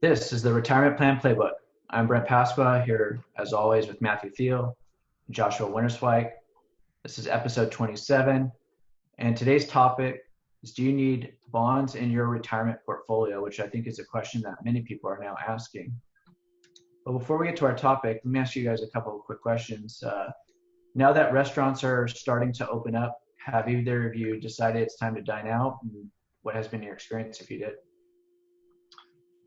This is the Retirement Plan Playbook. I'm Brent Pasqua here, as always, with Matthew Thiel and Joshua Winterswijk. This is episode 27, and today's topic is: do you need bonds in your retirement portfolio? Which I think is a question that many people are now asking. But before we get to our topic, let me ask you guys a couple of quick questions. Now that restaurants are starting to open up, have either of you decided it's time to dine out? And what has been your experience if you did?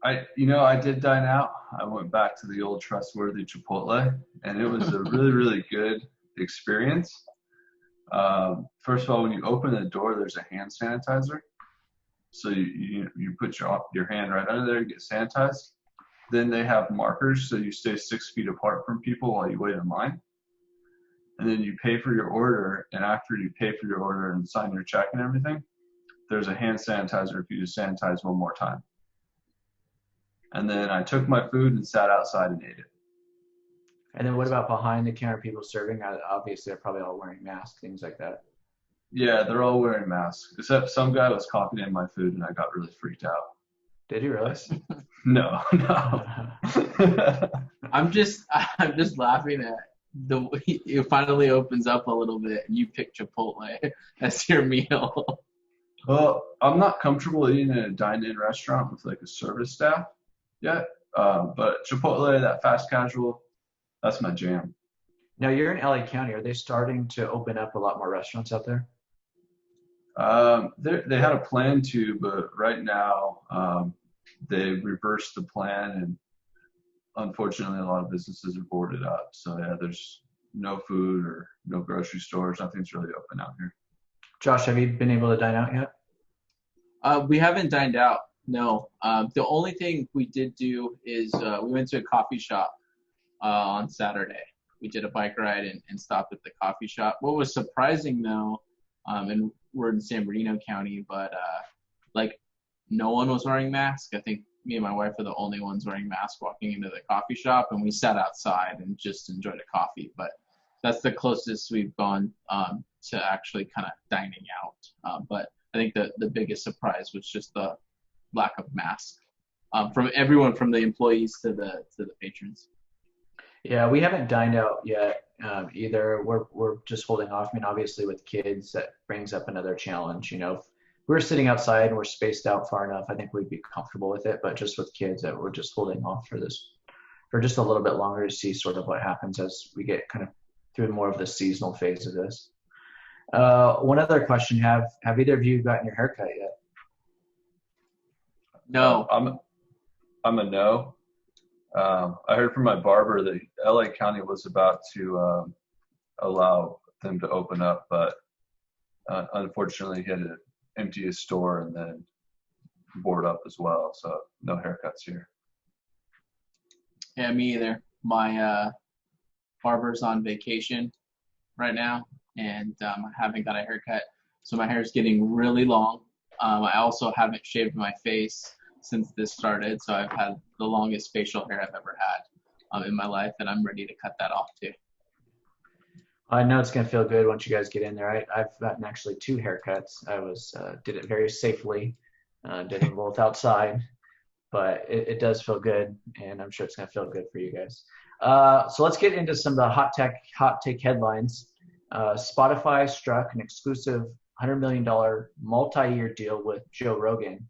I did dine out. I went back to the old trustworthy Chipotle, and it was a really, really good experience. First of all, when you open the door, there's a hand sanitizer. So you put your hand right under there, you get sanitized. Then they have markers, so you stay 6 feet apart from people while you wait in line. And then you pay for your order, and after you pay for your order and sign your check and everything, there's a hand sanitizer if you just sanitize one more time. And then I took my food and sat outside and ate it. And then what about behind the counter people serving? Obviously, they're probably all wearing masks, things like that. Yeah, they're all wearing masks, except some guy was copying my food, and I got really freaked out. Did you really? No. I'm just laughing at it finally opens up a little bit and you pick Chipotle as your meal. Well, I'm not comfortable eating in a dine-in restaurant with like a service staff yet, but Chipotle, that fast casual, that's my jam. Now, you're in LA County. Are they starting to open up a lot more restaurants out there? They had a plan to, but right now they reversed the plan, and unfortunately a lot of businesses are boarded up. So yeah, there's no food or no grocery stores. Nothing's really open out here. Josh, have you been able to dine out yet? We haven't dined out, no. The only thing we did do is we went to a coffee shop on Saturday. We did a bike ride and stopped at the coffee shop. What was surprising though, and we're in San Bernardino County, but no one was wearing masks. I think me and my wife are the only ones wearing masks walking into the coffee shop, and we sat outside and just enjoyed a coffee. But that's the closest we've gone to actually kind of dining out. But I think the biggest surprise was just the lack of masks from everyone, from the employees to the patrons. Yeah, we haven't dined out yet either. We're just holding off. I mean, obviously with kids, that brings up another challenge. You know, if we're sitting outside and we're spaced out far enough, I think we'd be comfortable with it. But just with kids, that we're just holding off for just a little bit longer to see sort of what happens as we get kind of through more of the seasonal phase of this. One other question: Have either of you gotten your haircut yet? No. I'm a no. I heard from my barber that LA County was about to allow them to open up, but unfortunately he had to empty his store and then board up as well. So no haircuts here. Yeah, me either. My barber's on vacation right now, and I haven't got a haircut. So my hair is getting really long. I also haven't shaved my face since this started, so I've had the longest facial hair I've ever had in my life, and I'm ready to cut that off too. I know it's gonna feel good once you guys get in there. I've gotten actually 2 haircuts. I did it very safely, did them both outside, but it does feel good, and I'm sure it's gonna feel good for you guys. So let's get into some of the hot take headlines. Spotify struck an exclusive $100 million multi-year deal with Joe Rogan.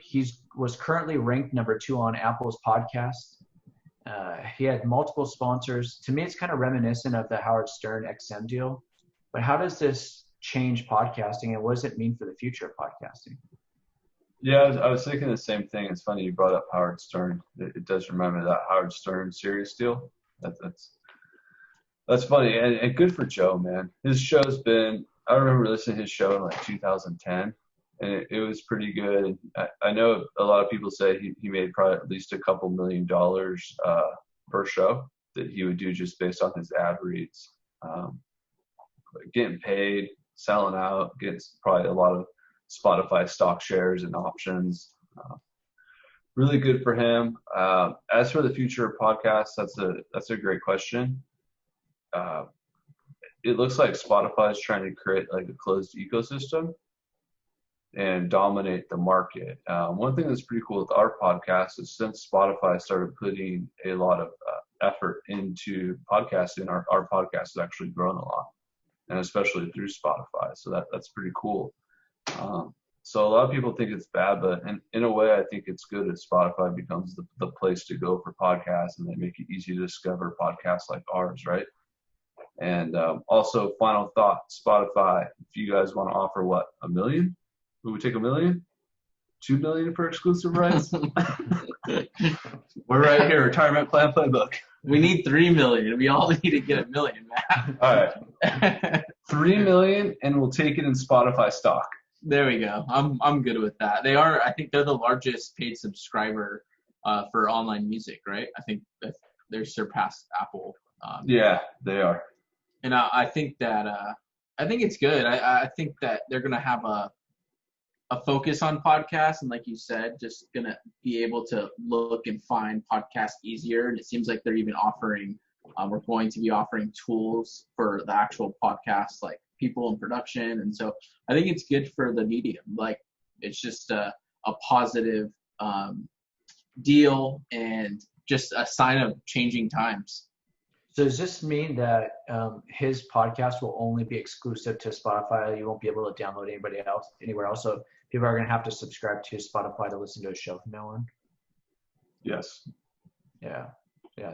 He was currently ranked number 2 on Apple's podcast. He had multiple sponsors. To me, it's kind of reminiscent of the Howard Stern XM deal. But how does this change podcasting, and what does it mean for the future of podcasting? Yeah, I was thinking the same thing. It's funny you brought up Howard Stern. It does remind me of that Howard Stern Sirius deal. That's funny, and good for Joe, man. His show's been, I remember listening to his show in like 2010, and it was pretty good. I know a lot of people say he made probably at least a couple $1 million per show that he would do just based on his ad reads. Getting paid, selling out, getting probably a lot of Spotify stock shares and options. Really good for him. As for the future of podcasts, that's a great question. It looks like Spotify is trying to create like a closed ecosystem. and dominate the market. One thing that's pretty cool with our podcast is since Spotify started putting a lot of effort into podcasting, our podcast has actually grown a lot, and especially through Spotify. So that's pretty cool. So a lot of people think it's bad, but in a way, I think it's good that Spotify becomes the place to go for podcasts, and they make it easy to discover podcasts like ours, right? And also, final thought, Spotify, if you guys want to offer, what, $1 million? Would we take $1 million? $2 million for exclusive rights? We're right here, retirement plan playbook. We need 3 million. We all need to get $1 million, Matt. All right. 3 million, and we'll take it in Spotify stock. There we go. I'm good with that. I think they're the largest paid subscriber for online music, right? I think that they're surpassed Apple. Yeah, they are. And I think it's good. I think that they're gonna have a focus on podcasts, and like you said, just gonna be able to look and find podcasts easier. And it seems like they're even offering, we're going to be offering tools for the actual podcasts, like people in production. And so I think it's good for the medium. Like, it's just a positive deal and just a sign of changing times. So does this mean that his podcast will only be exclusive to Spotify? You won't be able to download anywhere else. So people are going to have to subscribe to Spotify to listen to a show from now on. Yes. Yeah.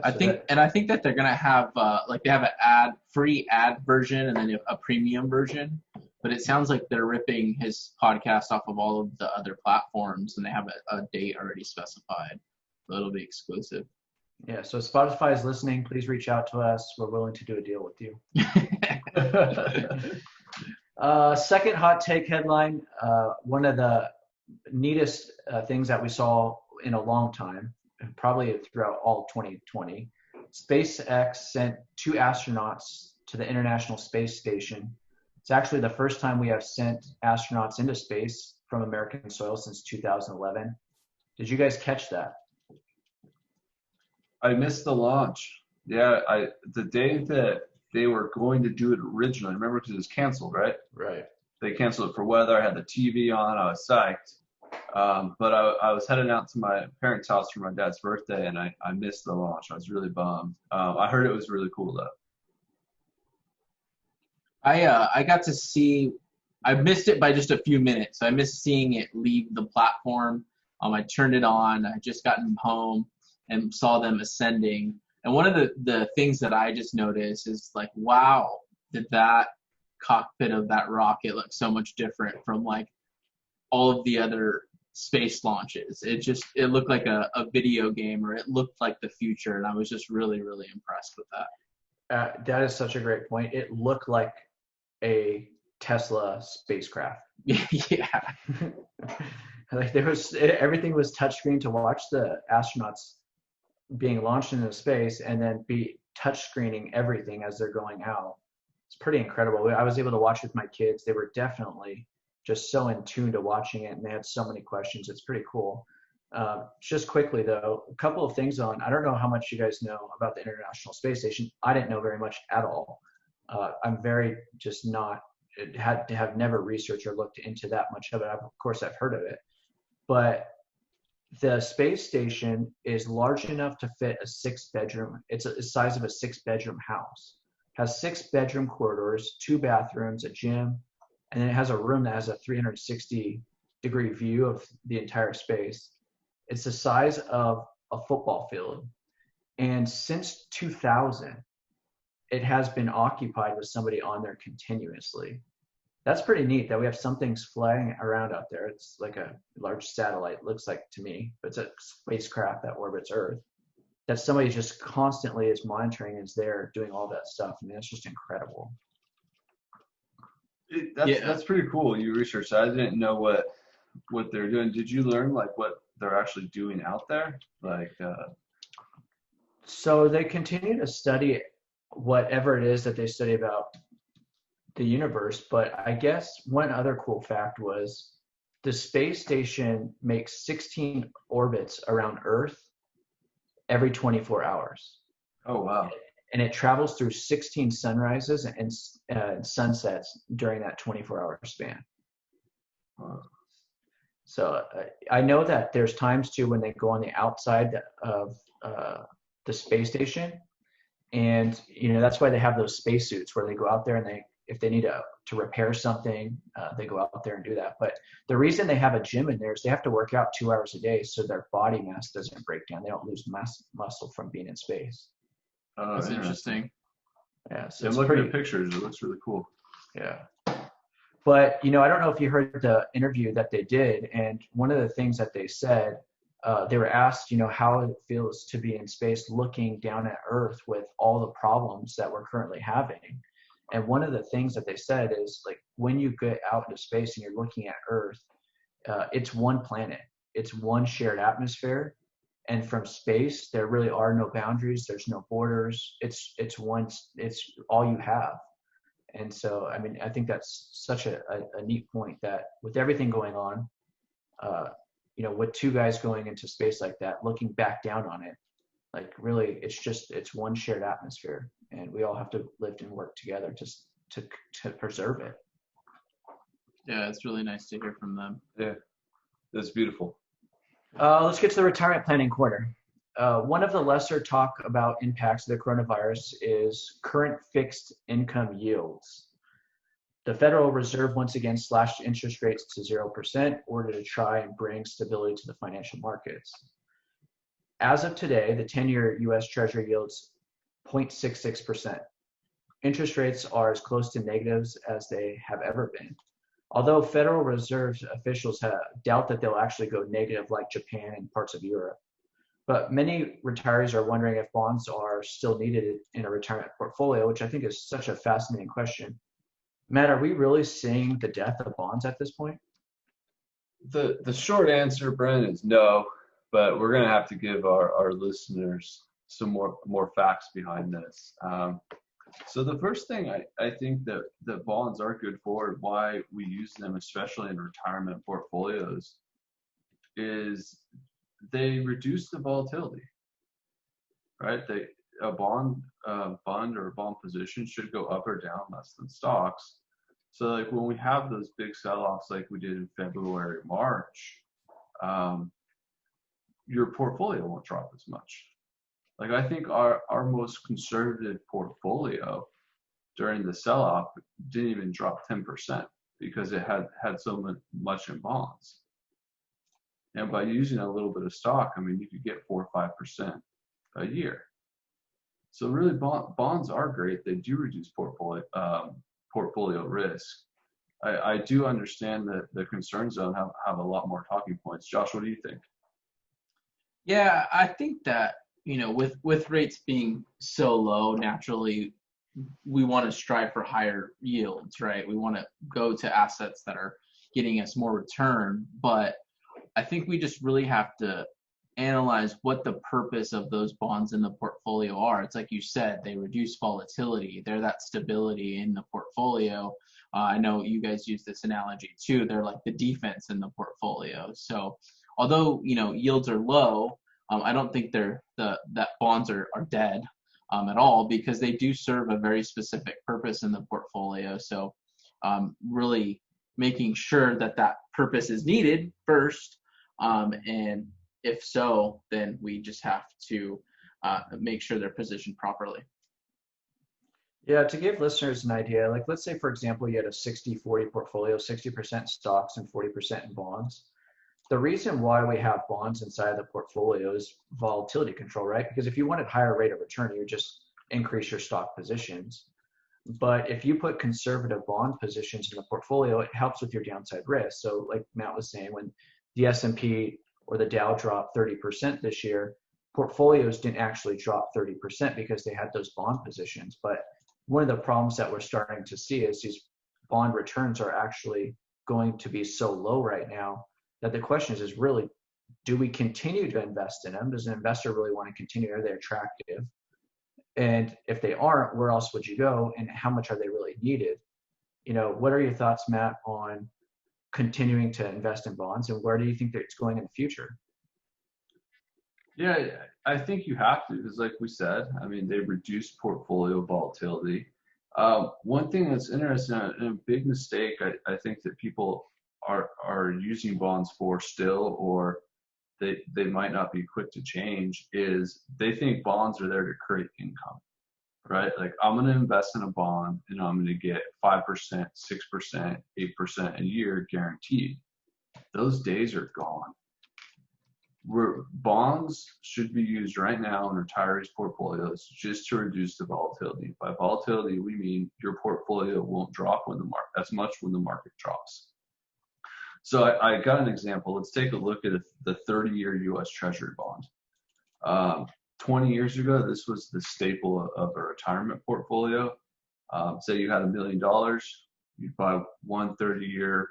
I think that they're going to have they have an free ad version and then a premium version. But it sounds like they're ripping his podcast off of all of the other platforms, and they have a date already specified. So it'll be exclusive. Yeah, so Spotify is listening. Please reach out to us. We're willing to do a deal with you. Second hot take headline, one of the neatest things that we saw in a long time, probably throughout all 2020, SpaceX sent 2 astronauts to the International Space Station. It's actually the first time we have sent astronauts into space from American soil since 2011. Did you guys catch that? I missed the launch. Yeah, the day that they were going to do it originally, remember, because it was canceled, right? Right. They canceled it for weather. I had the TV on. I was psyched. But I was heading out to my parents' house for my dad's birthday, and I missed the launch. I was really bummed. I heard it was really cool, though. I got to see. I missed it by just a few minutes. I missed seeing it leave the platform. I turned it on. I just gotten home and saw them ascending. And one of the things that I just noticed is like, wow, did that cockpit of that rocket look so much different from like all of the other space launches. It looked like a video game, or it looked like the future. And I was just really, really impressed with that. That is such a great point. It looked like a Tesla spacecraft. Yeah. Like everything was touchscreen to watch the astronauts being launched into space and then be touch screening everything as they're going out. It's pretty incredible. I was able to watch with my kids. They were definitely just so in tune to watching it, and they had so many questions. It's pretty cool. Just quickly though, a couple of things I don't know how much you guys know about the International Space Station. I didn't know very much at all. I'm very just not, have never researched or looked into that much of it. Of course, I've heard of it, but the space station is large enough to fit a 6-bedroom. It's the size of a 6-bedroom house. Has 6 bedroom corridors, 2 bathrooms, a gym, and then it has a room that has a 360-degree view of the entire space. It's the size of a football field. And since 2000, it has been occupied with somebody on there continuously. That's pretty neat that we have some things flying around out there. It's like a large satellite, looks like to me, but it's a spacecraft that orbits Earth. That somebody just constantly is monitoring, is there doing all that stuff. I mean, it's just incredible. That's pretty cool. You researched that. I didn't know what they're doing. Did you learn like what they're actually doing out there? So they continue to study whatever it is that they study about the universe. But I guess one other cool fact was the space station makes 16 orbits around Earth every 24 hours. Oh, wow. And it travels through 16 sunrises and sunsets during that 24-hour span. Wow. So I know that there's times too when they go on the outside of the space station, and that's why they have those spacesuits where they go out there and if they need to repair something, they go out there and do that. But the reason they have a gym in there is they have to work out 2 hours a day so their body mass doesn't break down. They don't lose muscle from being in space. That's interesting. Yeah, so I'm it's looking pretty. at pictures. It looks really cool. Yeah. But, I don't know if you heard the interview that they did. And one of the things that they said, they were asked, how it feels to be in space looking down at Earth with all the problems that we're currently having. And one of the things that they said is, like, when you get out into space and you're looking at Earth, it's one planet. It's one shared atmosphere. And from space, there really are no boundaries. There's no borders. It's all you have. And so, I mean, I think that's such a neat point that with everything going on, with two guys going into space like that, looking back down on it, like really, it's one shared atmosphere, and we all have to live and work together to preserve it. Yeah, it's really nice to hear from them. Yeah, that's beautiful. Let's get to the retirement planning corner. One of the lesser talk about impacts of the coronavirus is current fixed income yields. The Federal Reserve once again slashed interest rates to 0% in order to try and bring stability to the financial markets. As of today, the 10-year U.S. Treasury yields 0.66%. Interest rates are as close to negatives as they have ever been. Although Federal Reserve officials doubt that they'll actually go negative like Japan and parts of Europe. But many retirees are wondering if bonds are still needed in a retirement portfolio, which I think is such a fascinating question. Matt, are we really seeing the death of bonds at this point? The short answer, Brent, is no, but we're going to have to give our listeners some more facts behind this. So the first thing I think that bonds are good for, why we use them, especially in retirement portfolios, is they reduce the volatility, right? A bond fund or a bond position should go up or down less than stocks. So like when we have those big sell-offs like we did in February, March, your portfolio won't drop as much. Like I think our most conservative portfolio during the sell-off didn't even drop 10% because it had so much in bonds. And by using a little bit of stock, I mean, you could get 4 or 5% a year. So really, bonds are great. They do reduce portfolio risk. I do understand that the concern zone have a lot more talking points. Josh, what do you think? Yeah, I think that, with rates being so low, naturally, we want to strive for higher yields, right? We want to go to assets that are getting us more return, but I think we just really have to analyze what the purpose of those bonds in the portfolio are. It's like you said, they reduce volatility. They're that stability in the portfolio. I know you guys use this analogy too. They're like the defense in the portfolio. So although, yields are low, I don't think that bonds are dead at all, because they do serve a very specific purpose in the portfolio. So really making sure that purpose is needed first. And if so, then we just have to make sure they're positioned properly. Yeah, to give listeners an idea, like let's say, for example, you had a 60-40 portfolio, 60% stocks and 40% in bonds. The reason why we have bonds inside the portfolio is volatility control, right? Because if you wanted higher rate of return, you would just increase your stock positions. But if you put conservative bond positions in the portfolio, it helps with your downside risk. So like Matt was saying, when the S&P or the Dow dropped 30% this year, portfolios didn't actually drop 30% because they had those bond positions. But one of the problems that we're starting to see is these bond returns are actually going to be so low right now that the question is really, do we continue to invest in them? Does an investor really want to continue? Are they attractive? And if they aren't, where else would you go? And how much are they really needed? What are your thoughts, Matt, on continuing to invest in bonds, and where do you think that it's going in the future? Yeah, I think you have to, because like we said, I mean, they reduce portfolio volatility. One thing that's interesting, and a big mistake I think that people are using bonds for still, or they might not be quick to change, is they think bonds are there to create income, right? Like, I'm going to invest in a bond and I'm going to get 5%, 6%, 8% a year guaranteed. Those days are gone. Bonds should be used right now in retirees' portfolios just to reduce the volatility. By volatility, we mean your portfolio won't drop as much when the market drops. So I got an example. Let's take a look at the 30-year U.S. Treasury bond. 20 years ago, this was the staple of a retirement portfolio. Say you had $1 million, you'd buy one 30-year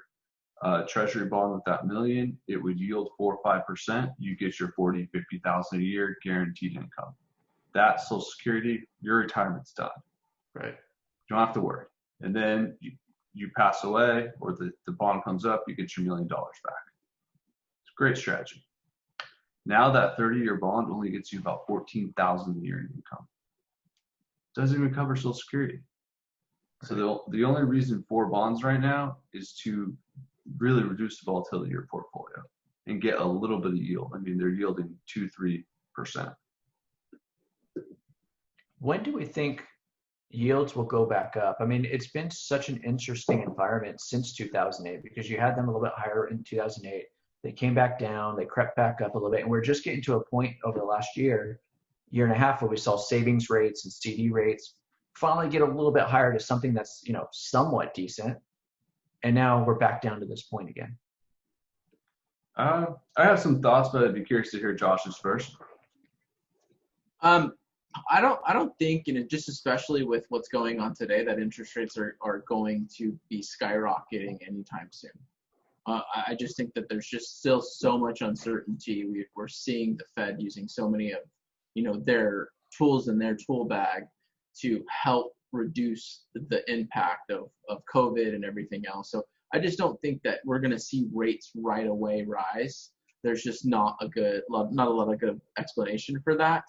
Treasury bond with that million. It would yield 4 or 5%. You get your 40, 50,000 a year guaranteed income. That's Social Security. Your retirement's done. Right. You don't have to worry. And then you pass away, or the bond comes up, you get your $1 million back. It's a great strategy. Now that 30-year bond only gets you about $14,000 a year in income. Doesn't even cover Social Security. So the only reason for bonds right now is to really reduce the volatility of your portfolio and get a little bit of yield. I mean, they're yielding 2-3%. When do we think yields will go back up? I mean, it's been such an interesting environment since 2008, because you had them a little bit higher in 2008. They came back down, they crept back up a little bit, and we're just getting to a point over the last year and a half, where we saw savings rates and CD rates finally get a little bit higher to something that's, somewhat decent. And now we're back down to this point again. I have some thoughts, but I'd be curious to hear Josh's first. I don't think, just especially with what's going on today, that interest rates are going to be skyrocketing anytime soon. I just think that there's just still so much uncertainty. We're seeing the Fed using so many of, their tools in their tool bag to help reduce the impact of COVID and everything else. So I just don't think that we're going to see rates right away rise. There's just not a lot of good explanation for that.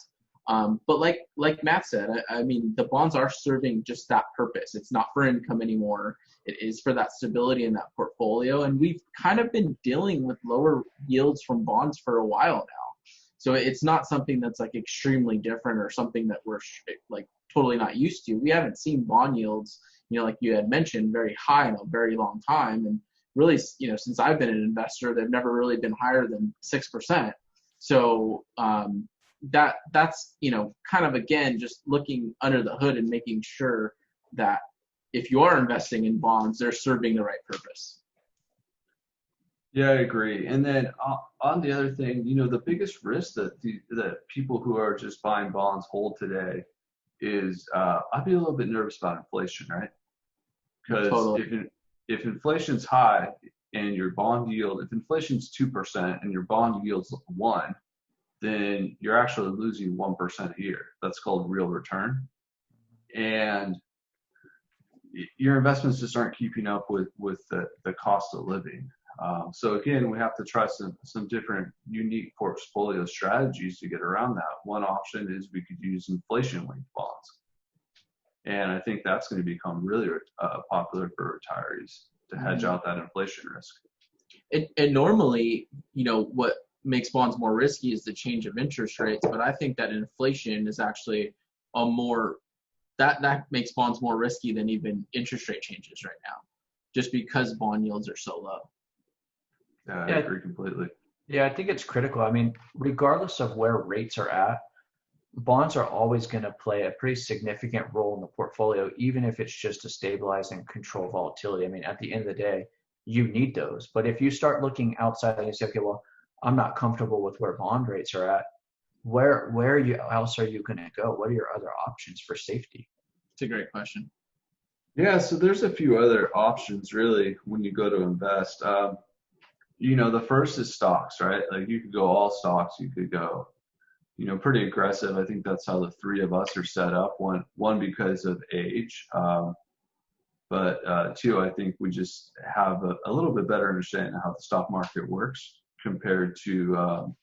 But like Matt said, I mean, the bonds are serving just that purpose. It's not for income anymore. It is for that stability in that portfolio. And we've kind of been dealing with lower yields from bonds for a while now. So it's not something that's like extremely different or something that we're like totally not used to. We haven't seen bond yields, like you had mentioned, very high in a very long time. And really, since I've been an investor, they've never really been higher than 6%. So that's, kind of, again, just looking under the hood and making sure that if you are investing in bonds, they're serving the right purpose. Yeah, I agree. And then on the other thing, the biggest risk that people who are just buying bonds hold today is I'd be a little bit nervous about inflation, right? Because totally. If inflation's high and your bond yield, if inflation's 2% and your bond yield's 1%, then you're actually losing 1% a year. That's called real return. And your investments just aren't keeping up with the cost of living. So again, we have to try some different unique portfolio strategies to get around that. One option is we could use inflation-linked bonds. And I think that's going to become really popular for retirees to hedge out that inflation risk. And normally, what makes bonds more risky is the change of interest rates. But I think that inflation is actually that makes bonds more risky than even interest rate changes right now, just because bond yields are so low. I agree completely. Yeah, I think it's critical. I mean, regardless of where rates are at, bonds are always going to play a pretty significant role in the portfolio, even if it's just to stabilize and control volatility. I mean, at the end of the day, you need those. But if you start looking outside and you say, okay, well, I'm not comfortable with where bond rates are at, where else are you going to go? What are your other options for safety? It's a great question. Yeah, so there's a few other options really when you go to invest. The first is stocks, right? Like you could go all stocks, you could go, pretty aggressive. I think that's how the three of us are set up. One because of age, but two, I think we just have a little bit better understanding of how the stock market works compared to,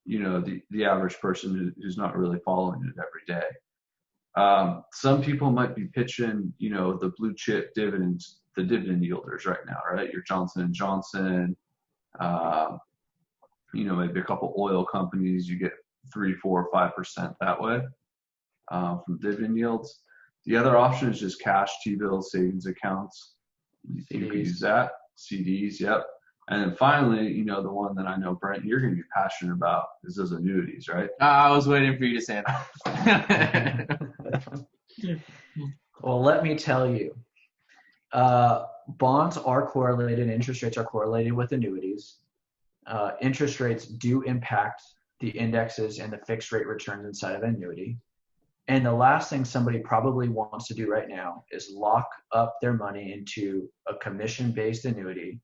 the average person who's not really following it every day. Some people might be pitching, the blue chip dividends, the dividend yielders right now, right? Your Johnson and Johnson, maybe a couple oil companies, you get 3, 4, 5% that way from dividend yields. The other option is just cash, T-bills, savings accounts. You could use that. CDs, yep. And then finally, the one that I know, Brent, you're going to be passionate about is those annuities, right? I was waiting for you to say that. Well, let me tell you, bonds are correlated, interest rates are correlated with annuities. Interest rates do impact the indexes and the fixed rate returns inside of an annuity. And the last thing somebody probably wants to do right now is lock up their money into a commission-based annuity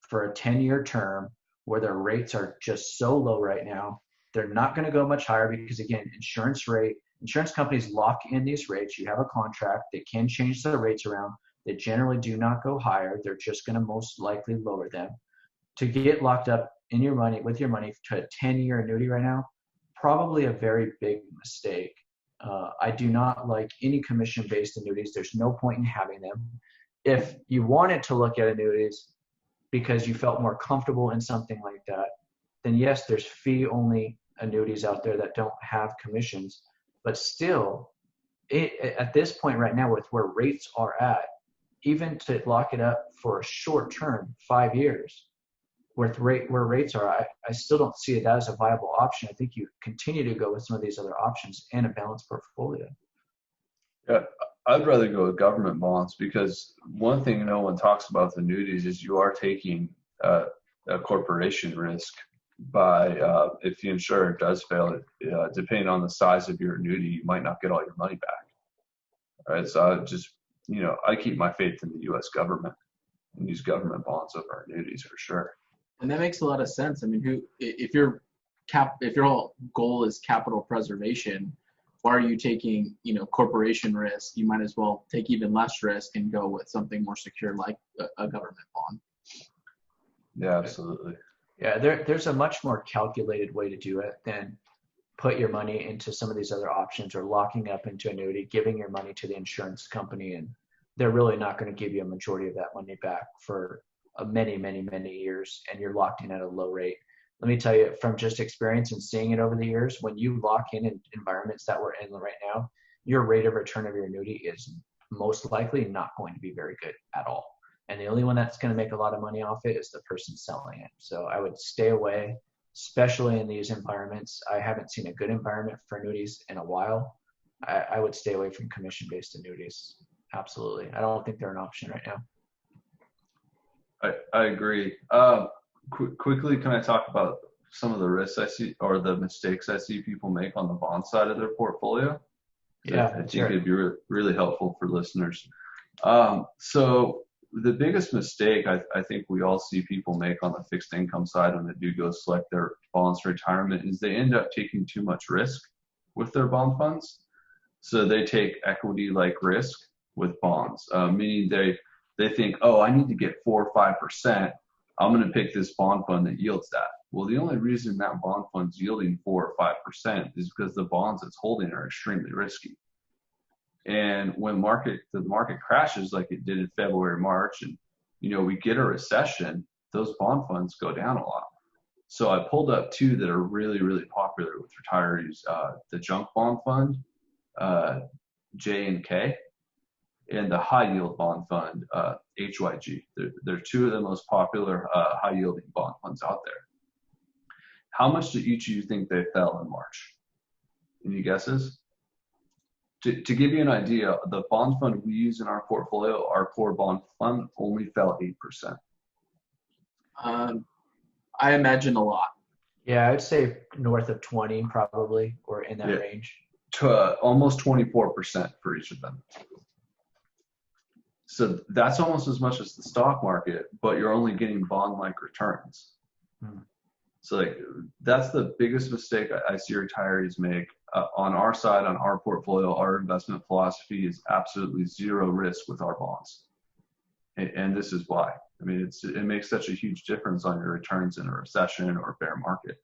for a 10-year term where their rates are just so low right now. They're not going to go much higher because, again, insurance companies lock in these rates. You have a contract. They can change the rates around. They generally do not go higher. They're just going to most likely lower them. To get locked up in your money with your money to a 10-year annuity right now, probably a very big mistake. I do not like any commission-based annuities. There's no point in having them. If you wanted to look at annuities because you felt more comfortable in something like that, then yes, there's fee-only annuities out there that don't have commissions. But still, at this point right now with where rates are at, even to lock it up for a short term, 5 years, where rates are, I still don't see that as a viable option. I think you continue to go with some of these other options and a balanced portfolio. Yeah, I'd rather go with government bonds because one thing no one talks about with annuities is you are taking a corporation risk by if the insurer does fail, depending on the size of your annuity, you might not get all your money back. All right, so I just, I keep my faith in the U.S. government and use government bonds over annuities for sure. And that makes a lot of sense. I mean, if your whole goal is capital preservation, why are you taking, corporation risk? You might as well take even less risk and go with something more secure like a government bond. Yeah, absolutely. Yeah, there's a much more calculated way to do it than put your money into some of these other options or locking up into annuity, giving your money to the insurance company, and they're really not going to give you a majority of that money back for many, many, many years, and you're locked in at a low rate. Let me tell you from just experience and seeing it over the years, when you lock in environments that we're in right now, your rate of return of your annuity is most likely not going to be very good at all. And the only one that's going to make a lot of money off it is the person selling it. So I would stay away, especially in these environments. I haven't seen a good environment for annuities in a while. I would stay away from commission-based annuities. Absolutely. I don't think they're an option right now. I agree. Quickly, can I talk about some of the risks I see or the mistakes I see people make on the bond side of their portfolio? Yeah, I think it'd be really helpful for listeners. So the biggest mistake I think we all see people make on the fixed income side when they do go select their bonds for retirement is they end up taking too much risk with their bond funds. So they take equity-like risk with bonds, meaning they think, oh, I need to get 4 or 5%. I'm going to pick this bond fund that yields that. Well, the only reason that bond fund's yielding 4 or 5% is because the bonds it's holding are extremely risky. And when the market crashes like it did in February, March, and we get a recession, those bond funds go down a lot. So I pulled up two that are really, really popular with retirees: the Junk Bond Fund, J&K, and the High Yield Bond Fund, HYG. They're two of the most popular high yielding bond funds out there. How much do each of you think they fell in March? Any guesses? To give you an idea, the bond fund we use in our portfolio, our core bond fund, only fell 8%. I imagine a lot. Yeah, I'd say north of 20 probably, or in that range. To almost 24% for each of them. So that's almost as much as the stock market, but you're only getting bond-like returns. So that's the biggest mistake I see retirees make. On our side, on our portfolio, our investment philosophy is absolutely zero risk with our bonds. And this is why. I mean, it makes such a huge difference on your returns in a recession or a bear market.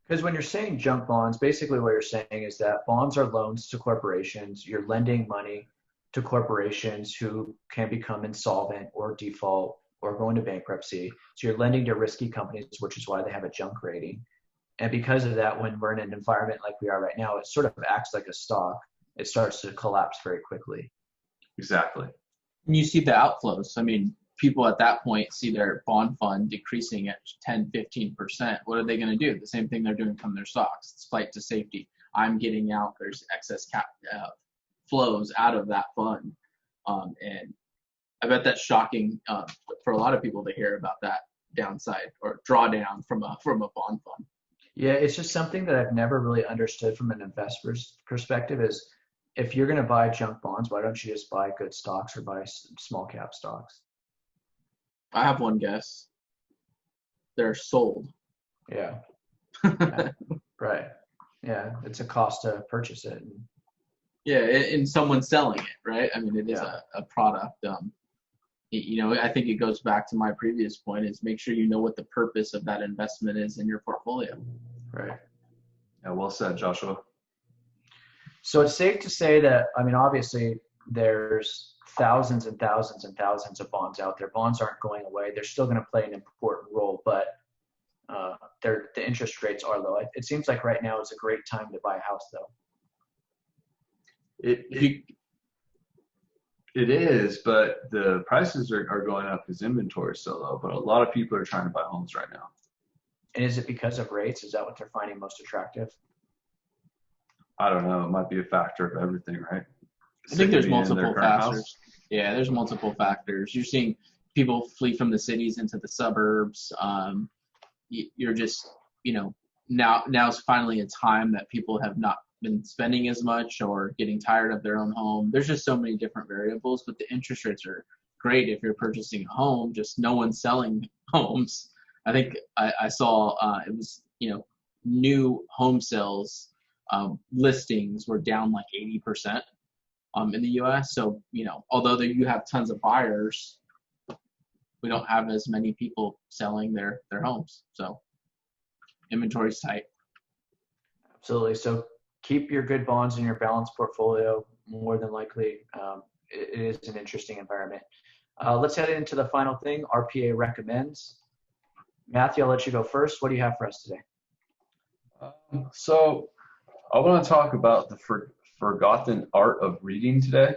Because when you're saying junk bonds, basically what you're saying is that bonds are loans to corporations. You're lending money to corporations who can become insolvent or default or go into bankruptcy. So you're lending to risky companies, which is why they have a junk rating. And because of that, when we're in an environment like we are right now, it sort of acts like a stock. It starts to collapse very quickly. Exactly. And you see the outflows. I mean, people at that point see their bond fund decreasing at 10, 15%. What are they going to do? The same thing they're doing from their stocks. It's flight to safety. I'm getting out. There's excess flows out of that fund. And I bet that's shocking for a lot of people to hear about that downside or drawdown from a bond fund. Yeah, it's just something that I've never really understood from an investor's perspective is if you're going to buy junk bonds, why don't you just buy good stocks or buy small cap stocks? I have one guess. They're sold. Yeah. Yeah. Right. Yeah, it's a cost to purchase it. Yeah, and someone's selling it, right? I mean, it is Yeah. a product. I think it goes back to my previous point is make sure you know what the purpose of that investment is in your portfolio. Right. Yeah, well said, Joshua. So it's safe to say that, I mean, obviously there's thousands and thousands and thousands of bonds out there. Bonds aren't going away. They're still going to play an important role, but the interest rates are low. It seems like right now is a great time to buy a house, though. It is, but the prices are going up because inventory is so low. But a lot of people are trying to buy homes right now. And is it because of rates? Is that what they're finding most attractive? I don't know. It might be a factor of everything, right? I think there's Sick of being in their multiple current factors. house. Yeah, there's multiple factors. You're seeing people flee from the cities into the suburbs. You're just, now's finally a time that people have not been spending as much or getting tired of their own home. There's just so many different variables, but the interest rates are great if you're purchasing a home. Just no one's selling homes. I think I saw it was, new home sales listings were down like 80% in the U.S. So, although you have tons of buyers, we don't have as many people selling their homes. So inventory's tight. Absolutely. So keep your good bonds in your balanced portfolio. More than likely, it is an interesting environment. Let's head into the final thing. RPA recommends. Matthew, I'll let you go first. What do you have for us today? So I want to talk about the forgotten art of reading today.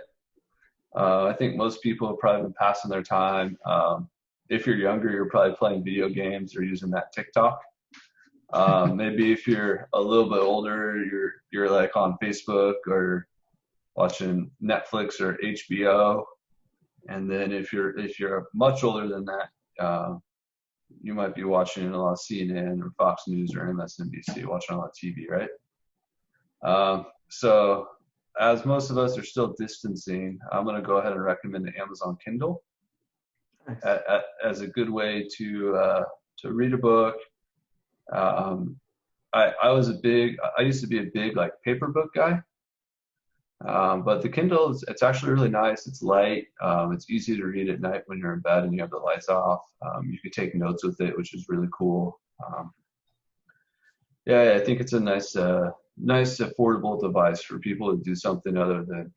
I think most people have probably been passing their time. If you're younger, you're probably playing video games or using that TikTok. Maybe if you're a little bit older, you're like on Facebook or watching Netflix or HBO. And then if you're much older than that, you might be watching a lot of CNN or Fox News or MSNBC, watching a lot of TV, right? So as most of us are still distancing, I'm going to go ahead and recommend the Amazon Kindle as a good way to read a book. I used to be a big like paper book guy. But the Kindle, it's actually really nice. It's light. It's easy to read at night when you're in bed and you have the lights off. You can take notes with it, which is really cool. I think it's a nice affordable device for people to do something other than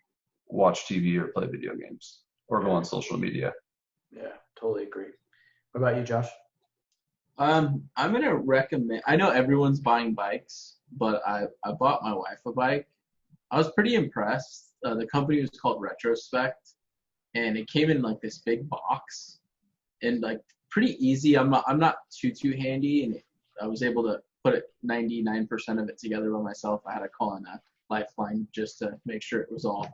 watch TV or play video games or go on social media. Yeah, totally agree. What about you, Josh? I'm going to recommend, I know everyone's buying bikes, but I bought my wife a bike. I was pretty impressed. The company was called Retrospect, and it came in like this big box, and like pretty easy. I'm not too handy, and I was able to put 99% of it together by myself. I had to call in a lifeline just to make sure it was all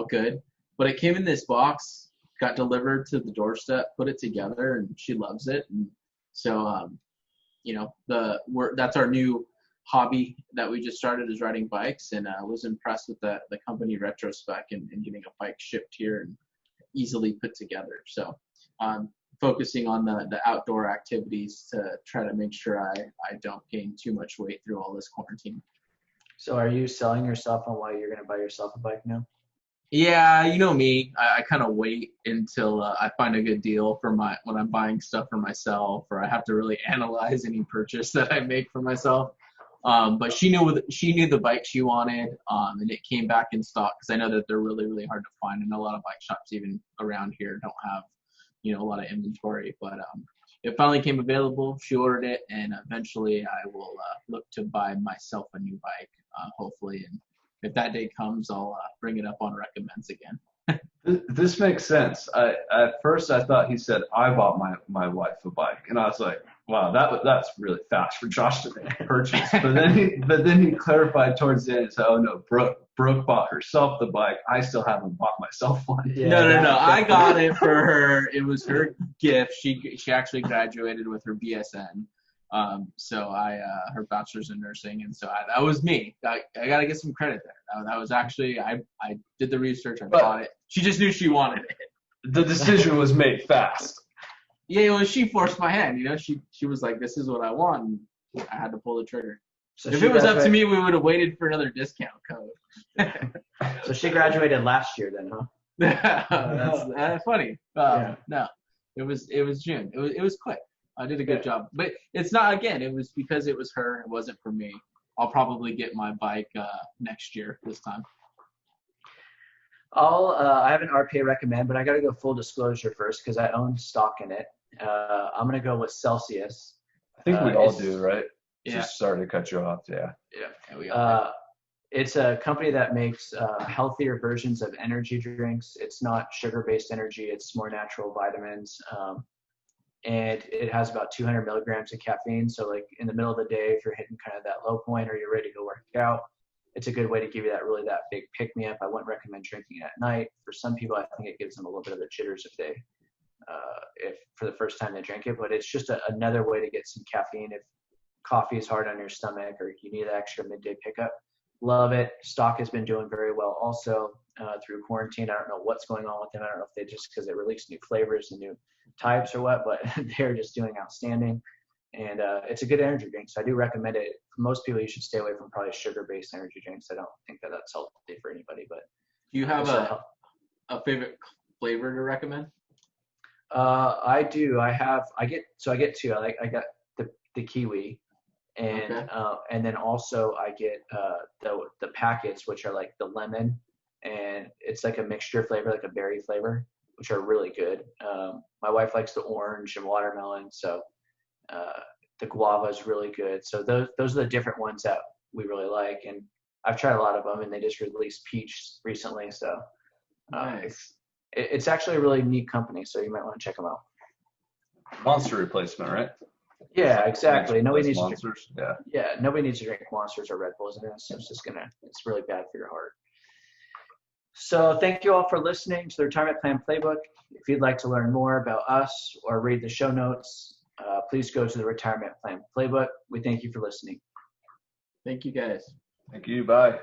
good. But it came in this box, got delivered to the doorstep, put it together, and she loves it. And so, that's our new hobby that we just started is riding bikes, and I was impressed with the company Retrospec and getting a bike shipped here and easily put together. So focusing on the outdoor activities to try to make sure I don't gain too much weight through all this quarantine. So are you selling yourself on why you're going to buy yourself a bike now? Yeah, you know me. I kind of wait until I find a good deal for when I'm buying stuff for myself, or I have to really analyze any purchase that I make for myself. But she knew the bike she wanted, and it came back in stock because I know that they're really, really hard to find, and a lot of bike shops even around here don't have, a lot of inventory. But it finally came available. She ordered it, and eventually I will look to buy myself a new bike, hopefully. And if that day comes, I'll bring it up on recommends again. This makes sense. At first I thought he said I bought my wife a bike, and I was like, wow, that's really fast for Josh to purchase. But then he clarified towards the end and said, oh no, Brooke bought herself the bike. I still haven't bought myself one. Yeah, No. I got it for her. It was her gift. She actually graduated with her BSN. So her bachelor's in nursing, and so that was me. I gotta get some credit there. That was actually I did the research. I bought it. She just knew she wanted it. The decision was made fast. Yeah, well, she forced my hand. She was like, "This is what I want," and I had to pull the trigger. So if it was up to me, we would have waited for another discount code. So she graduated last year, then, huh? That's funny. Yeah. No, it was June. It was quick. I did a good job, but it's not. Again, it was because it was her. It wasn't for me. I'll probably get my bike next year this time. I have an RPA recommend, but I got to go full disclosure first because I own stock in it. I'm going to go with Celsius. I think we all do, right? Yeah. Just sorry to cut you off. Yeah. Yeah, we all do. It's a company that makes healthier versions of energy drinks. It's not sugar-based energy. It's more natural vitamins. And it has about 200 milligrams of caffeine. So like in the middle of the day, if you're hitting kind of that low point or you're ready to go work out, it's a good way to give you that big pick-me-up. I wouldn't recommend drinking it at night. For some people, I think it gives them a little bit of the jitters if for the first time they drink it. But it's just another way to get some caffeine if coffee is hard on your stomach or you need an extra midday pickup. Love it. Stock has been doing very well also through quarantine. I don't know what's going on with them. I don't know if they just because they release new flavors and new types or what, but they're just doing outstanding. And it's a good energy drink, so I do recommend it. For most people, you should stay away from probably sugar-based energy drinks. I don't think that's healthy for anybody. But do you have a favorite flavor to recommend? I do. I get two. I got the kiwi, and and then also I get the packets, which are like the lemon, and it's like a mixture flavor, like a berry flavor, which are really good. My wife likes the orange and watermelon, so. The guava is really good. So those are the different ones that we really like. And I've tried a lot of them, and they just released peach recently. So Nice. it's actually a really neat company. So you might want to check them out. Monster replacement, right? Yeah, exactly. Nobody needs Monsters. nobody needs to drink Monsters or Red Bulls. And it's really bad for your heart. So thank you all for listening to the Retirement Plan Playbook. If you'd like to learn more about us or read the show notes, please go to the Retirement Plan Playbook. We thank you for listening. Thank you, guys. Thank you. Bye.